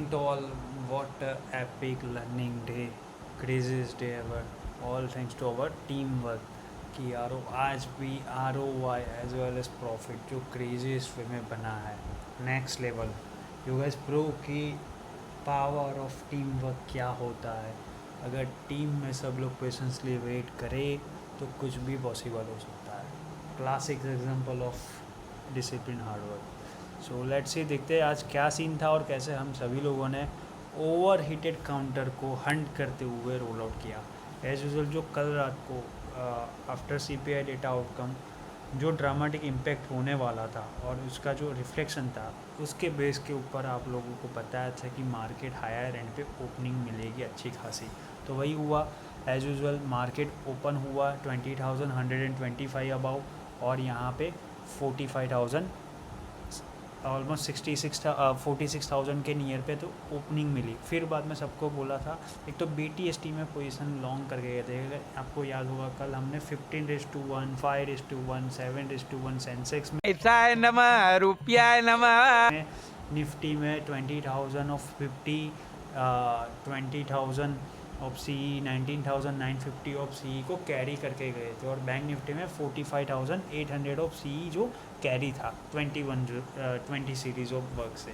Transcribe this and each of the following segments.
morning to all. What a epic learning day, craziest day ever. All thanks to our teamwork. कि यारो आज भी ROI as well as profit जो craziest way में बना है next level. You guys pro की power of team work क्या होता है. अगर टीम में सब लोग पेशेंसली वेट करें तो कुछ भी पॉसिबल हो सकता है. Classic example of discipline hard work. So let's see देखते हैं आज क्या सीन था और कैसे हम सभी लोगों ने ओवर हीटेड काउंटर को हंट करते हुए रोल आउट किया. एज यूजल जो कल रात को आफ्टर CPI डेटा आउटकम जो ड्रामेटिक इम्पैक्ट होने वाला था और उसका जो रिफ्लेक्शन था उसके बेस के ऊपर आप लोगों को बताया था कि मार्केट हायर एंड पे ओपनिंग मिलेगी अच्छी खासी. तो वही हुआ. एज यूजल मार्केट ओपन हुआ 20,125 अबाउ और यहाँ पे 45,000 ऑलमोस्ट 46,000 के नियर पे तो ओपनिंग मिली. फिर बाद में सबको बोला था एक तो BTST में पोजीशन लॉन्ग कर गए थे. आपको याद होगा कल हमने 15:1, 5:1, 7:1 सेंसेक्स में रुपया निफ्टी में 20,000 of 50, 20,000 of CE, 19,950 of CE को कैरी करके गए थे और बैंक निफ्टी में 45,800 ऑफ CE जो कैरी था 20 सीरीज़ ऑफ वर्क से.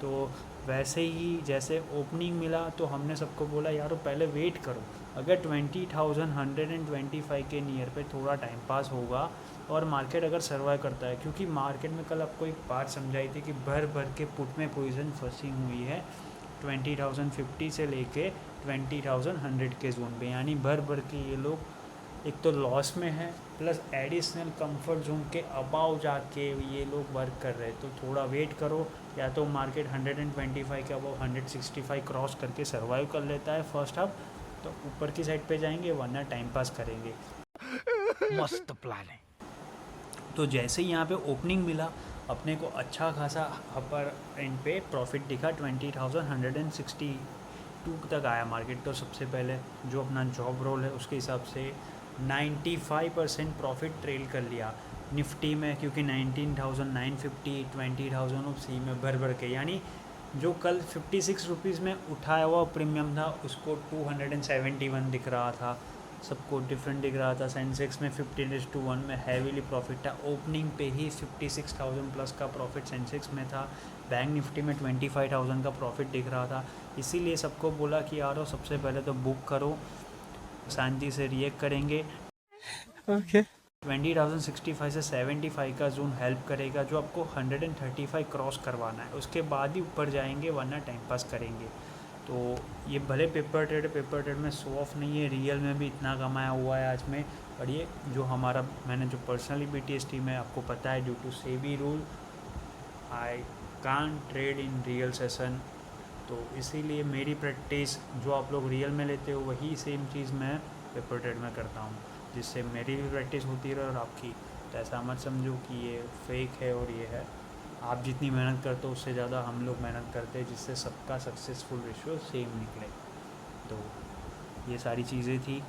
तो वैसे ही जैसे ओपनिंग मिला तो हमने सबको बोला यारो पहले वेट करो. अगर 20,125 के नियर पे थोड़ा टाइम पास होगा और मार्केट अगर सर्वाइव करता है, क्योंकि मार्केट में कल आपको एक बात समझाई थी कि भर भर के पुट में पोजीशन फंसी हुई है 20,050 से लेके 20,100 के जोन पे. यानी भर भर के ये लोग एक तो लॉस में है प्लस एडिशनल कंफर्ट जोन के अबाव जाके ये लोग वर्क कर रहे हैं. तो थोड़ा वेट करो. या तो मार्केट 125 के अबाव 165 क्रॉस करके सर्वाइव कर लेता है फर्स्ट हाफ तो ऊपर की साइड पे जाएंगे, वरना टाइम पास करेंगे. मस्त प्लान है. तो जैसे ही यहाँ पे ओपनिंग मिला अपने को अच्छा खासा अपर एंड पे प्रॉफिट दिखा. 20,162 तक आया मार्केट. तो सबसे पहले जो अपना जॉब रोल है उसके हिसाब से 95% प्रॉफिट ट्रेल कर लिया निफ्टी में, क्योंकि 19,950 20,000 ऑफ CE में भर भर के. यानी जो कल 56 रुपीज़ में उठाया हुआ प्रीमियम था उसको 271 दिख रहा था. सबको डिफरेंट दिख रहा था. सेंसेक्स में 15:1 में हैवीली प्रॉफिट था. ओपनिंग पे ही 56,000 प्लस का प्रॉफिट सेंसेक्स में था. बैंक निफ्टी में 25,000 का प्रॉफिट दिख रहा था. इसीलिए सबको बोला कि यारो सबसे पहले तो बुक करो, शांति से रिएक्ट करेंगे. ओके 20,065 से 75 का जोन हेल्प करेगा जो आपको 135 क्रॉस करवाना है. उसके बाद ही ऊपर जाएंगे, वरना टाइम पास करेंगे. तो ये भले पेपर ट्रेड में शो ऑफ नहीं है, रियल में भी इतना कमाया हुआ है आज में. और ये जो हमारा मैंने जो पर्सनली BTST में आपको पता है due to SEBI rule I can't trade in real session. तो इसीलिए मेरी प्रैक्टिस जो आप लोग रियल में लेते हो वही सेम चीज़ मैं पेपर ट्रेड में करता हूँ, जिससे मेरी भी प्रैक्टिस होती रहे और आपकी. तो ऐसा मत समझो कि ये फेक है और ये है. आप जितनी मेहनत करते हो उससे ज़्यादा हम लोग मेहनत करते हैं, जिससे सबका सक्सेसफुल रेशियो सेम निकले. तो ये सारी चीज़ें थी.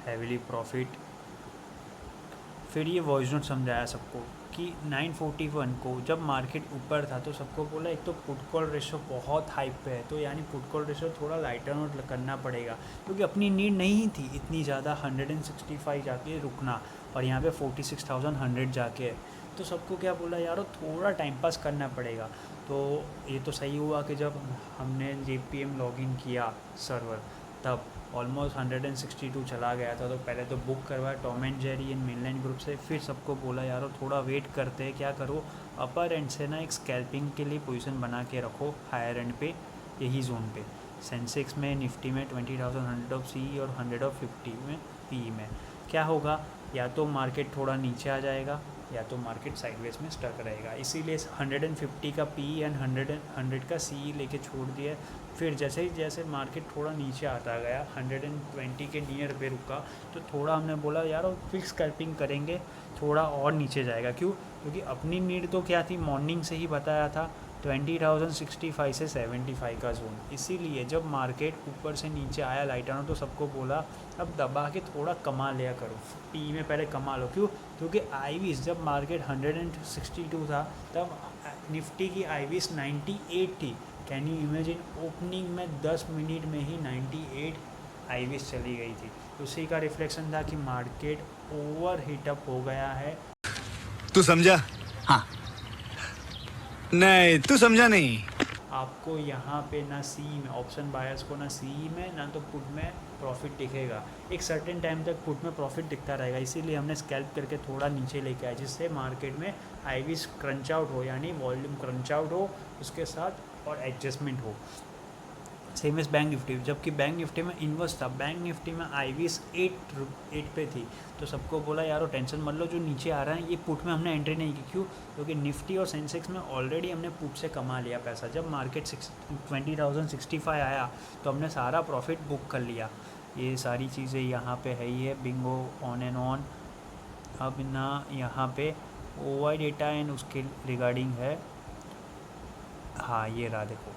Heavily profit. फिर ये वॉइस नोट समझाया सबको कि 941 को जब मार्केट ऊपर था तो सबको बोला एक तो पुट कॉल रेशो बहुत हाइप पे है, तो यानी पुट कॉल रेशो थोड़ा लाइटर नोट करना पड़ेगा, क्योंकि अपनी नीड नहीं थी इतनी ज़्यादा 165 जाके रुकना और यहाँ पे 46,100 जाके है. तो सबको क्या बोला यारो थोड़ा टाइम पास करना पड़ेगा. तो ये तो सही हुआ कि जब हमने JPM लॉगिन किया सर्वर तब ऑलमोस्ट 162 चला गया था. तो पहले तो बुक करवाया Tom and Jerry in mainland group से. फिर सबको बोला यारो थोड़ा वेट करते हैं, क्या करो अपर एंड से ना एक स्कैल्पिंग के लिए पोजीशन बना के रखो हायर एंड पे, यही जोन पे. सेंसेक्स में निफ्टी में 20,100 ऑफ CE और 100 ऑफ 50 में PE में क्या होगा, या तो मार्केट थोड़ा नीचे आ जाएगा या तो मार्केट साइडवेज में स्टक रहेगा. इसीलिए 150 का PE एंड 100 का CE लेके छोड़ दिया. फिर जैसे ही जैसे मार्केट थोड़ा नीचे आता गया 120 के नियर पे रुका तो थोड़ा हमने बोला यार फिक्स स्कैल्पिंग करेंगे, थोड़ा और नीचे जाएगा. क्यों, क्योंकि अपनी नीड तो क्या थी, मॉर्निंग से ही बताया था 20,065 से 75 का जोन। इसीलिए जब मार्केट ऊपर से नीचे आया लाइटानो तो सबको बोला अब दबा के थोड़ा कमा लिया करो, पी में पहले कमा लो। क्यों? क्योंकि आईवीज जब मार्केट 162 था तब निफ्टी की आईवीज 98 थी। कैन यू इमेजिन, ओपनिंग में 10 मिनट में ही 98 आईवीज चली गई थी। उसी का रिफ्लेक्शन था कि मार्केट ओवर हीटअप हो गया है। तू समझा? हाँ। नहीं, तू समझा नहीं। आपको यहाँ पे ना सी में ऑप्शन बायर्स को ना सी में ना तो पुट में प्रॉफिट दिखेगा। एक सर्टेन टाइम तक पुट में प्रॉफिट दिखता रहेगा, इसीलिए हमने स्कैल्प करके थोड़ा नीचे लेके आया जिससे मार्केट में आईवीज क्रंच आउट हो, यानी वॉल्यूम क्रंच आउट हो उसके साथ और एडजस्टमेंट हो। सेम इस बैंक निफ्टी, जबकि बैंक निफ्टी में इन्वर्स था। बैंक निफ्टी में आईवीज 8 पे थी तो सबको बोला यारो टेंशन मत लो, जो नीचे आ रहा है ये पुट में हमने एंट्री नहीं की। क्यों? क्योंकि निफ्टी और सेंसेक्स में ऑलरेडी हमने पुट से कमा लिया पैसा। जब मार्केट 20,065 आया तो हमने सारा प्रॉफिट बुक कर लिया। ये सारी चीज़ें यहाँ पे है ही है, बिंगो ऑन एंड ऑन। अब ना यहाँ पे ओवाई डेटा एंड उसके रिगार्डिंग है। हाँ ये रहा, देखो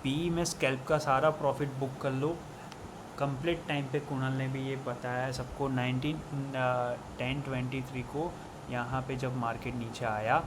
पी में स्कैल्प का सारा प्रॉफिट बुक कर लो कंप्लीट टाइम पे। कुणाल ने भी ये बताया है सबको। 10:23 को यहाँ पे जब मार्केट नीचे आया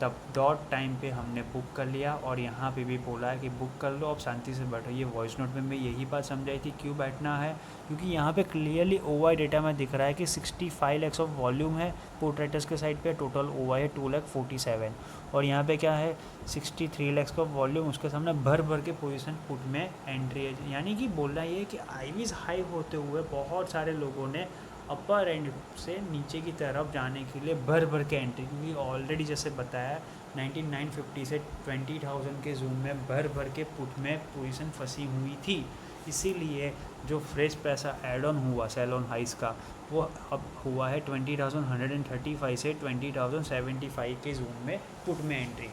तब डॉट टाइम पे हमने बुक कर लिया और यहाँ पे भी बोला है कि बुक कर लो, अब शांति से बैठो। ये वॉइस नोट में मैं यही बात समझाई थी क्यों बैठना है, क्योंकि यहाँ पे क्लियरली ओवाई डेटा में दिख रहा है कि 65 लाख ऑफ वॉल्यूम है पुट राइटर्स के साइड पे, टोटल ओवाई है 2,47,000 और यहाँ पे क्या है 63 लाख का वॉल्यूम, उसके सामने भर भर के पोजीशन पुट में एंट्री है। यानी कि बोलना ये है कि आईवीज हाई होते हुए बहुत सारे लोगों ने अपर एंड से नीचे की तरफ जाने के लिए भर भर के एंट्री, क्योंकि ऑलरेडी जैसे बताया 19,950 से 20,000 के जोन में भर भर के पुट में पोजीशन फंसी हुई थी। इसीलिए जो फ्रेश पैसा एड ऑन हुआ सेल ऑन हाइस का वो अब हुआ है 20,135 से 20,075 के जोन में पुट में एंट्री।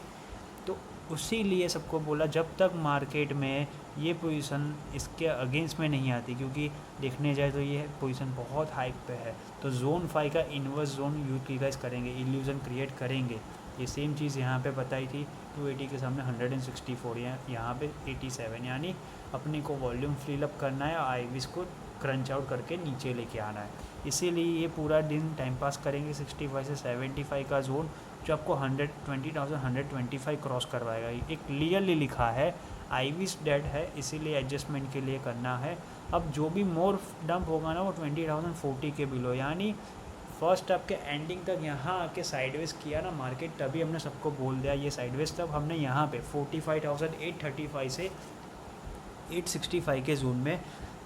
तो उसी लिए सबको बोला जब तक मार्केट में ये पोजीशन इसके अगेंस्ट में नहीं आती, क्योंकि देखने जाए तो ये पोजीशन बहुत हाइक पे है, तो जोन 5 का इन्वर्स जोन यूटिलाइज करेंगे, इल्यूजन क्रिएट करेंगे। ये सेम चीज़ यहाँ पे बताई थी 280 के सामने 164 यहाँ पे 87, यानी अपने को वॉल्यूम फिल अप करना है, आईवीज को क्रंच आउट करके नीचे लेके आना है। इसीलिए ये पूरा दिन टाइम पास करेंगे 65 से 75 का जोन जो आपको 120,125 क्रॉस करवाएगा। एक क्लियरली लिखा है आईवीज डेड है, इसीलिए एडजस्टमेंट के लिए करना है। अब जो भी मोर डंप होगा ना वो 20,040 के बिलो, यानी फर्स्ट आपके एंडिंग तक यहाँ आके साइडवेज किया ना मार्केट, तभी हमने सबको बोल दिया ये साइडवेज। तब हमने यहाँ पे 45,835 से 865 के जोन में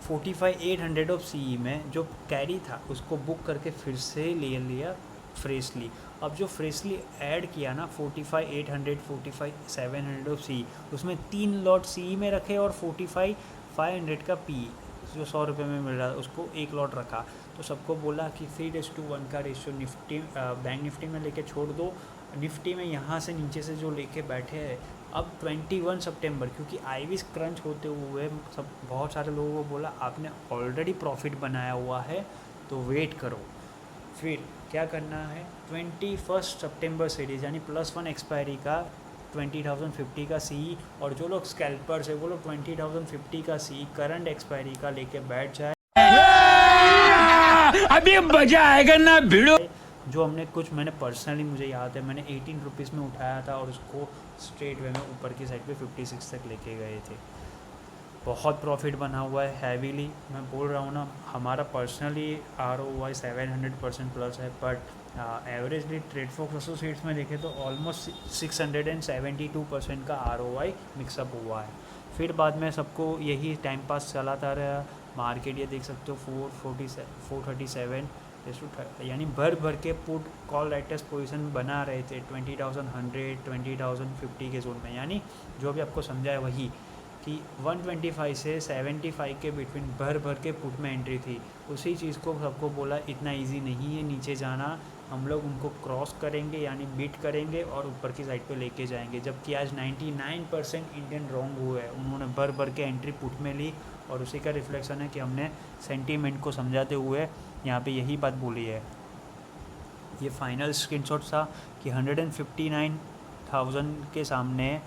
45,800 ऑफ सीई में जो कैरी था उसको बुक करके फिर से ले लिया फ्रेशली। अब जो फ्रेशली ऐड किया ना 45,800 45,700 ऑफ सी, उसमें 3 लॉट सी में रखे और 45,500 का पी जो 100 रुपये में मिल रहा था उसको एक लॉट रखा। तो सबको बोला कि 3:1 का रेशियो निफ्टी बैंक निफ्टी में लेके छोड़ दो। निफ्टी में यहाँ से नीचे से जो लेके बैठे हैं अब 21 सितंबर, क्योंकि आईवीज क्रंच होते हुए सब बहुत सारे लोगों को बोला आपने ऑलरेडी प्रॉफिट बनाया हुआ है तो वेट करो। फिर क्या करना है 21 सितंबर सीरीज यानी +1 एक्सपायरी का 20,050 का सी, और जो लोग स्कैल्पर्स है वो लोग 20,050 का सी करंट एक्सपायरी का लेके बैठ जाए। अभी मजा आएगा ना भिड़ो। जो हमने कुछ मैंने पर्सनली मुझे याद है मैंने 18 रुपीज़ में उठाया था और उसको स्ट्रेट वे में ऊपर की साइड पे 56 तक लेके गए थे। बहुत प्रॉफिट बना हुआ है हैवीली। मैं बोल रहा हूँ ना हमारा पर्सनली ROI 700% प्लस है, बट एवरेजली ट्रेडफॉक्स एसोसिएट्स में देखें तो ऑलमोस्ट 672% का ROI मिक्सअप हुआ है। फिर बाद में सबको यही टाइम पास चलाता रहा मार्केट। ये देख सकते हो 437 यानी भर भर के पुट कॉल राइटर्स पोजीशन बना रहे थे 20,100 20,050 के जोन में। यानी जो भी आपको समझा है वही कि 125 से 75 के बिटवीन भर भर के पुट में एंट्री थी। उसी चीज़ को सबको बोला इतना इजी नहीं है नीचे जाना, हम लोग उनको क्रॉस करेंगे यानी बीट करेंगे और ऊपर की साइड पे लेके जाएंगे। जबकि आज 99% इंडियन रॉन्ग हुए हैं, उन्होंने भर भर के एंट्री पुट में ली और उसी का रिफ्लेक्शन है कि हमने सेंटीमेंट को समझाते हुए यहाँ पे यही बात बोली है। ये फाइनल स्क्रीनशॉट था कि 159,000 के सामने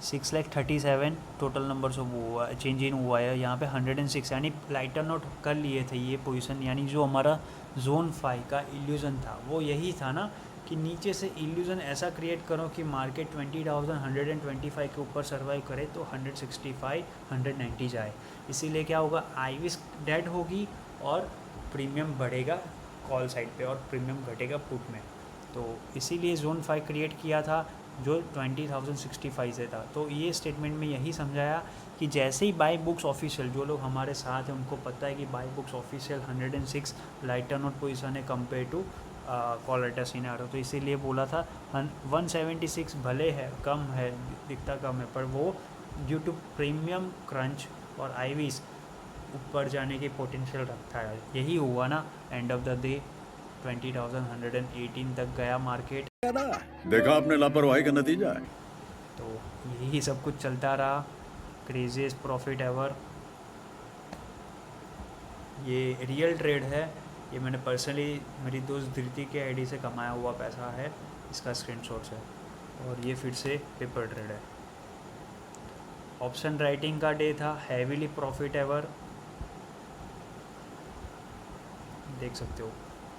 6,37,000 टोटल नंबर ऑफ हुआ चेंज इन हुआ है, यहाँ पे 106 यानी लाइटर नोट कर लिए थे ये पोजीशन। यानी जो हमारा जोन 5 का इल्यूज़न था वो यही था ना कि नीचे से इल्यूज़न ऐसा क्रिएट करो कि मार्केट 20,125 के ऊपर सर्वाइव करे तो 165 190 जाए। इसीलिए क्या होगा, आईविस डेड होगी और प्रीमियम बढ़ेगा कॉल साइड पे और प्रीमियम घटेगा पुट में। तो इसीलिए जोन 5 क्रिएट किया था जो 20,065 से था। तो ये स्टेटमेंट में यही समझाया कि जैसे ही बाई बुक्स ऑफिशियल, जो लोग हमारे साथ हैं उनको पता है कि by books official 106 lighter note position है compare to call writer scenario. तो इसीलिए बोला था 176 भले है कम है, दिखता कम है, पर वो ड्यू टू प्रीमियम क्रंच और आईवीज ऊपर जाने की पोटेंशियल रखता है। यही हुआ ना, एंड ऑफ द डे 20,118 तक गया मार्केट। देखा आपने लापरवाही का नतीजा है। तो यही सब कुछ चलता रहा, क्रेजीस्ट प्रॉफिट एवर। ये रियल ट्रेड है, ये मैंने पर्सनली मेरी दोस्त धृति के आईडी से कमाया हुआ पैसा है, इसका स्क्रीनशॉट्स है। और ये फिर से पेपर ट्रेड है। ऑप्शन राइटिंग का डे था, हैवीली प्रॉफिट एवर, देख सकते हो।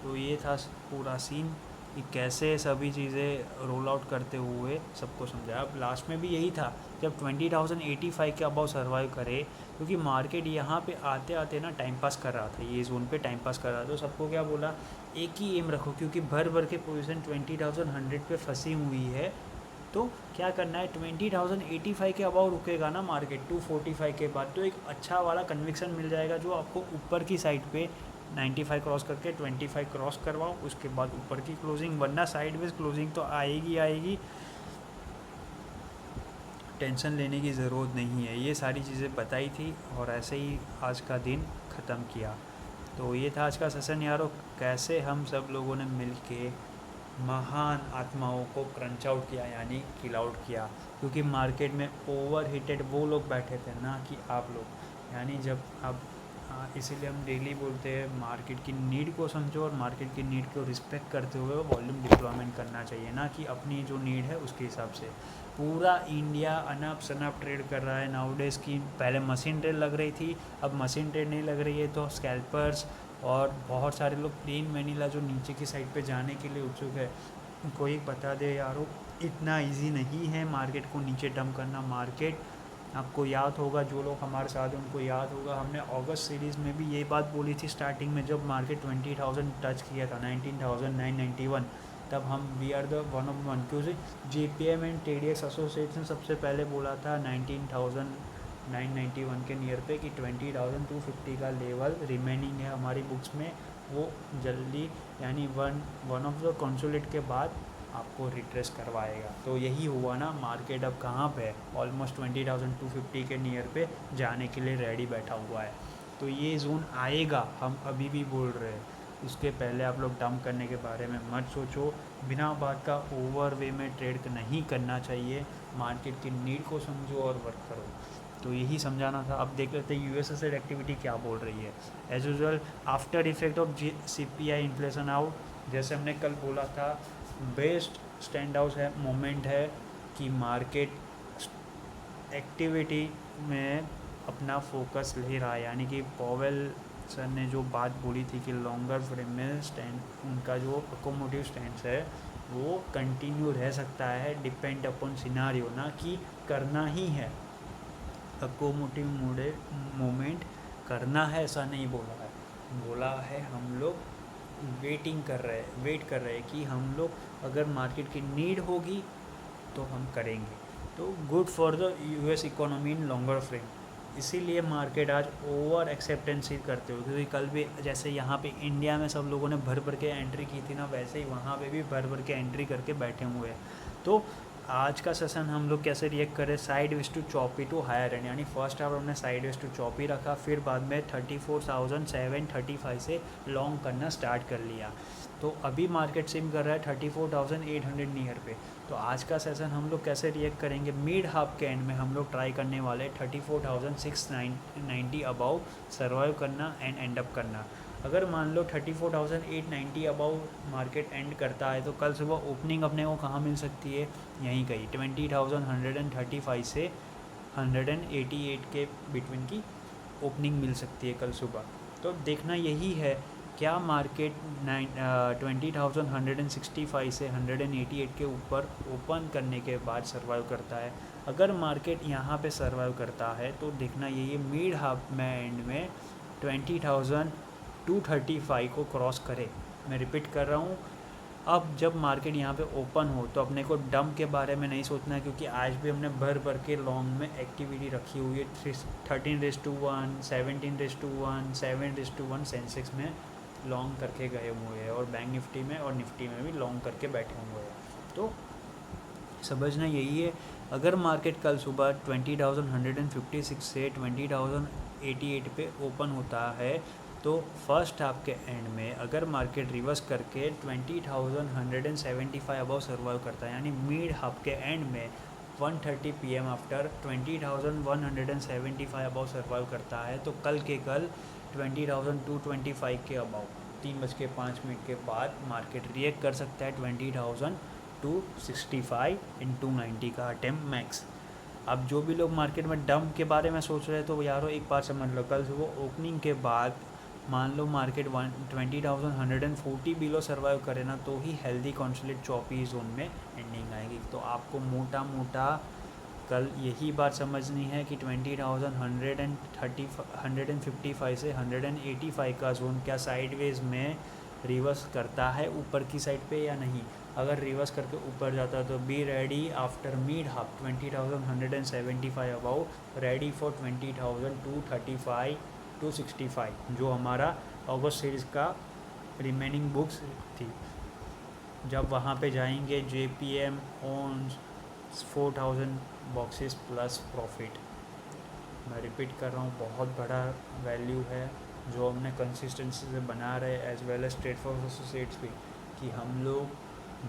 तो ये था पूरा सीन कि कैसे सभी चीज़ें रोल आउट करते हुए सबको समझाया। अब लास्ट में भी यही था, जब 20,085 के अबाउ सर्वाइव करे, क्योंकि मार्केट यहाँ पे आते आते ना टाइम पास कर रहा था, ये जोन पे टाइम पास कर रहा था। तो सबको क्या बोला, एक ही एम रखो, क्योंकि भर भर के पोजीशन 20,100 पे फंसी हुई है। तो क्या करना है, 20,085 के अबाउ रुकेगा ना मार्केट 245 के बाद, तो एक अच्छा वाला कन्विक्शन मिल जाएगा जो आपको ऊपर की साइड पे 95 क्रॉस करके 25 क्रॉस करवाओ, उसके बाद ऊपर की क्लोजिंग, वरना साइडवेज क्लोजिंग तो आएगी। टेंशन लेने की ज़रूरत नहीं है। ये सारी चीज़ें बताई थी और ऐसे ही आज का दिन ख़त्म किया। तो ये था आज का सेशन यारो, कैसे हम सब लोगों ने मिल के महान आत्माओं को क्रंच आउट किया, यानी किल आउट किया। क्योंकि मार्केट में ओवर हिटेड वो लोग बैठे थे ना कि आप लोग, यानी जब आप इसीलिए हम डेली बोलते हैं मार्केट की नीड को समझो और मार्केट की नीड को रिस्पेक्ट करते हुए वॉल्यूम डिप्लॉयमेंट करना चाहिए, ना कि अपनी जो नीड है उसके हिसाब से। पूरा इंडिया अनाप शनाप ट्रेड कर रहा है नाउडेज की। पहले मशीन ट्रेड लग रही थी, अब मशीन ट्रेड नहीं लग रही है, तो स्कैल्पर्स और बहुत सारे लोग प्लेन वैनिला जो नीचे की साइड पे जाने के लिए उत्सुक है, कोई बता दे यारो, इतना इजी नहीं है मार्केट को नीचे डंप करना। मार्केट, आपको याद होगा, जो लोग हमारे साथ हैं उनको याद होगा, हमने अगस्त सीरीज़ में भी ये बात बोली थी स्टार्टिंग में, जब मार्केट 20,000 टच किया था, 19,991, तब हम we are the one of one, क्योंकि JPM एंड TDX एसोसिएशन सबसे पहले बोला था 19,991 के नियर पे कि 20,250 का लेवल रिमेनिंग है हमारी बुक्स में, वो जल्दी यानी वन ऑफ द कंसोलिडेट के बाद आपको रिट्रेस करवाएगा। तो यही हुआ ना, मार्केट अब कहाँ पे है, ऑलमोस्ट 20,250 के नियर पे जाने के लिए रेडी बैठा हुआ है। तो ये जोन आएगा, हम अभी भी बोल रहे हैं। उसके पहले आप लोग डंप करने के बारे में मत सोचो, बिना बात का ओवर वे में ट्रेड नहीं करना चाहिए। मार्केट की नीड को समझो और वर्क करो। तो यही समझाना था। अब देख लेते हैं यूएसएसएड एक्टिविटी क्या बोल रही है। As usual, after effect of CPI inflation out, जैसे हमने कल बोला था, बेस्ट स्टैंड आउट है मोमेंट है कि मार्केट एक्टिविटी में अपना फोकस ले रहा है। यानी कि पॉवेल सर ने जो बात बोली थी कि लॉन्गर फ्रेम में स्टैंड, उनका जो अकोमोटिव स्टैंड है वो कंटिन्यू रह सकता है, डिपेंड अपॉन सिनारियो, ना कि करना ही है अकोमोटिव मोमेंट करना है, ऐसा नहीं बोला है। बोला है हम लोग वेट कर रहे हैं कि हम लोग अगर मार्केट की नीड होगी तो हम करेंगे। तो good for the US economy in longer frame. इसीलिए मार्केट आज ओवर एक्सेप्टेंसी करते हो, क्योंकि कल भी जैसे यहाँ पे इंडिया में सब लोगों ने भर भर के एंट्री की थी ना, वैसे ही वहाँ पे भी भर भर के एंट्री करके बैठे हुए हैं। तो आज का सेशन हम लोग कैसे रिएक्ट करें, sideways to choppy to higher end, यानी फर्स्ट हाफ हमने साइड वेज टू चॉपी रखा, फिर बाद में 34,735 से लॉन्ग करना स्टार्ट कर लिया। तो अभी मार्केट सिम कर रहा है 34,800 नियर पे। तो आज का सेशन हम लोग कैसे रिएक्ट करेंगे, मिड हाफ के एंड में हम लोग ट्राई करने वाले 34,690 अबाउ सर्वाइव करना एंड एंड अप करना। अगर मान लो 34,890 अबाउ मार्केट एंड करता है तो कल सुबह ओपनिंग अपने को कहाँ मिल सकती है, यहीं कहीं 20,135 से 188 के बिटवीन की ओपनिंग मिल सकती है कल सुबह। तो देखना यही है क्या मार्केट 20,165 से 188 के ऊपर ओपन करने के बाद सर्वाइव करता है। अगर मार्केट यहाँ पे सर्वाइव करता है तो देखना यही मिड हाफ में एंड में 20,235 को क्रॉस करे। मैं रिपीट कर रहा हूँ, अब जब मार्केट यहाँ पे ओपन हो तो अपने को डंप के बारे में नहीं सोचना है, क्योंकि आज भी हमने भर के लॉन्ग में एक्टिविटी रखी हुई है। 13:1, 17:1, 7:1 सेंसेक्स में लॉन्ग करके गए हुए हैं और बैंक निफ्टी में और निफ्टी में भी लॉन्ग करके बैठे हुए हैं। तो समझना यही है, अगर मार्केट कल सुबह 20,156 से 20,088 पे ओपन होता है तो फर्स्ट हाफ के एंड में अगर मार्केट रिवर्स करके 20,175 अबव सर्वाइव करता है, यानी मिड हाफ के एंड में 1:30 PM आफ्टर 20,175 अबव सर्वाइव करता है तो कल के कल 20,225 के अबव 3:05 के बाद मार्केट रिएक्ट कर सकता है 20,265 इन 290 का अटेम्प्ट मैक्स। अब जो भी लोग मार्केट में डंप के बारे में सोच रहे हैं तो यारो एक बार समझ लो, कल सुबह ओपनिंग के बाद मान लो मार्केट 20,140 बिलो सर्वाइव करे ना तो ही हेल्दी कॉन्सोलिडेट चॉपी जोन में एंडिंग आएगी। तो आपको मोटा कल यही बात समझनी है कि 20,155 से 185 का जोन क्या साइडवेज में रिवर्स करता है ऊपर की साइड पे या नहीं। अगर रिवर्स करके ऊपर जाता है तो be ready after mid half 20,175 about ready for 20,235 265 जो हमारा अगस्त सीरीज़ का रिमेनिंग बुक्स थी। जब वहाँ पे जाएंगे JPM on 4,000 boxes plus profit. मैं रिपीट कर रहा हूँ, बहुत बड़ा वैल्यू है जो हमने कंसिस्टेंसी से बना रहे as well as trade for associates भी, कि हम लोग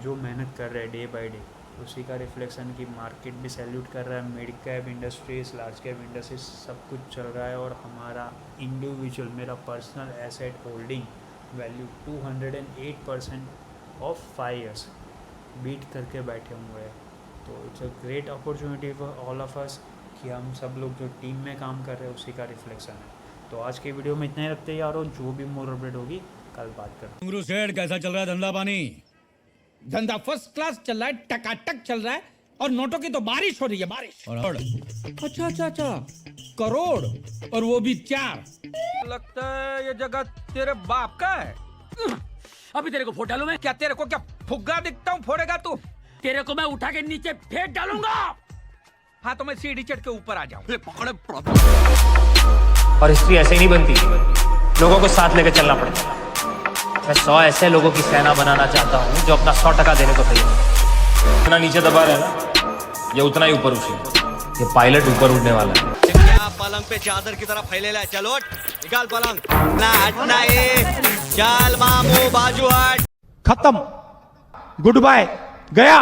जो मेहनत कर रहे हैं डे बाय डे उसी का रिफ्लेक्शन की मार्केट भी सैल्यूट कर रहा है। Mid cap industries, large cap industries सब कुछ चल रहा है और हमारा इंडिविजुअल मेरा personal asset holding value 208% of 5 years beat करके बैठे हुए हैं। तो it's a great opportunity for all of us कि हम सब लोग जो टीम में काम कर रहे हैं उसी का रिफ्लेक्शन है। तो आज के वीडियो में इतना ही रखते हैं यारो, जो भी मोर अपडेट होगी कल बात करते हैं। गुरु सेठ कैसा चल रहा है धंधा पानी? धंधा फर्स्ट क्लास चल रहा है, टकाटक चल रहा है और नोटों की तो बारिश हो रही है, बारिश। और अच्छा करोड़, और वो भी 4। लगता है ये जगह तेरे बाप का है। अभी तेरे को फोड़ डालू मैं? क्या तेरे को क्या फुग्गा दिखता हूँ, फोड़ेगा तू? तेरे को मैं उठा के नीचे फेंक डालूंगा। हाँ तो मैं सीढ़ी चढ़ के ऊपर आ जाऊँ। और हिस्ट्री ऐसे ही नहीं बनती, लोगों को साथ लेकर चलना पड़ता है। मैं 100 ऐसे लोगों की सेना बनाना चाहता हूँ जो अपना 100% देने को तैयार है। जितना नीचे दबा रहे हैं ना, ये उतना ही ऊपर उछले। ये पायलट ऊपर उड़ने वाला है। क्या पलंग पे चादर की तरह फैलेला है? चलो निकाल पलंग। ना हटना है, चल मामू बाजू हट। खत्म, गुड बाय, गया।